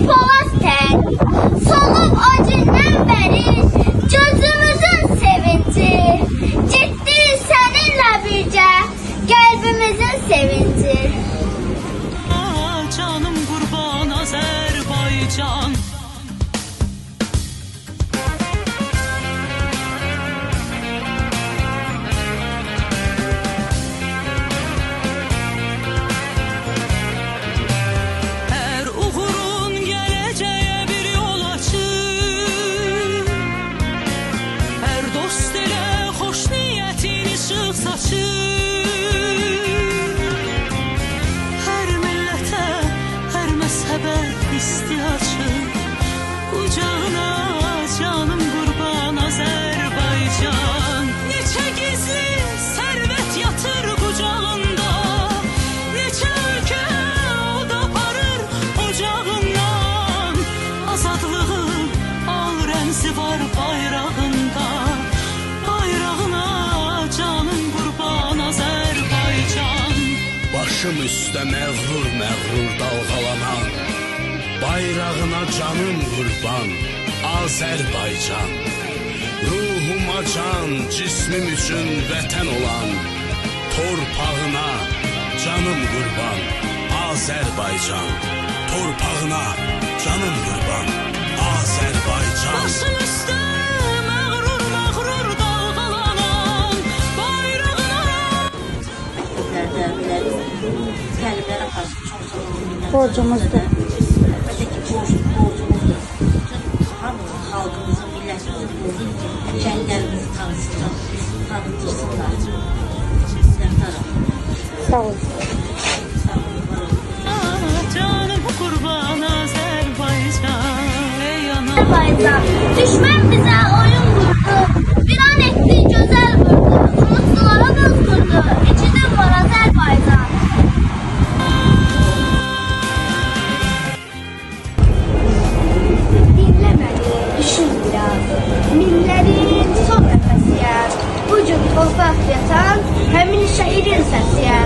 Polat tek, solub o gündən bəri, gözümüzün sevinci. Getdik səninlə birgə, qəlbimizin sevinci. Canım qurban Azərbaycan. Hər uğurun gələcəyə bir yol açır. Hər dost elə xoş niyyətin işıq saçır. Hər millətə, hər məzhəbə istiyaçır. Qucağına canım qurban Azərbaycan. Neçə gizli sərvət yatır qucağında. Neçə ölkə od aparır ocağından. Azadlığın al rəmzi var bayrağında. Bayrağına canım qurban Azərbaycan. Başım üstə məğrur məğrur dalğalanan, bayrağına canım qurban Azərbaycan. Ruhuma can, cismim üçün vətən olan, torpağına canım qurban Azərbaycan. Torpağına canım qurban Azərbaycan. Başım üstə məğrur məğrur dalğalanan, bayrağına Təlimlərə qarşı çox sağ olun. Borcumuzdur. Əlbəttə ki, borcumuzdur. Bütün hamımızın, xalqımızın, millətimizin şəhidlərimizi tanıtırsınlar. Minnətdarım. Sağ olun. canım qurban Azərbaycan. Ey ana Azərbaycan, düşmən bizə oyun qurdu, bir an etdi gözəl vurdu, umutsulara buz qurdu, içidir var Azərbaycan. Dinləməni, düşün biraz, minlərin son nəfəsiyəm, bu gün torpaq yatan həmin şəhidin səsiyəm.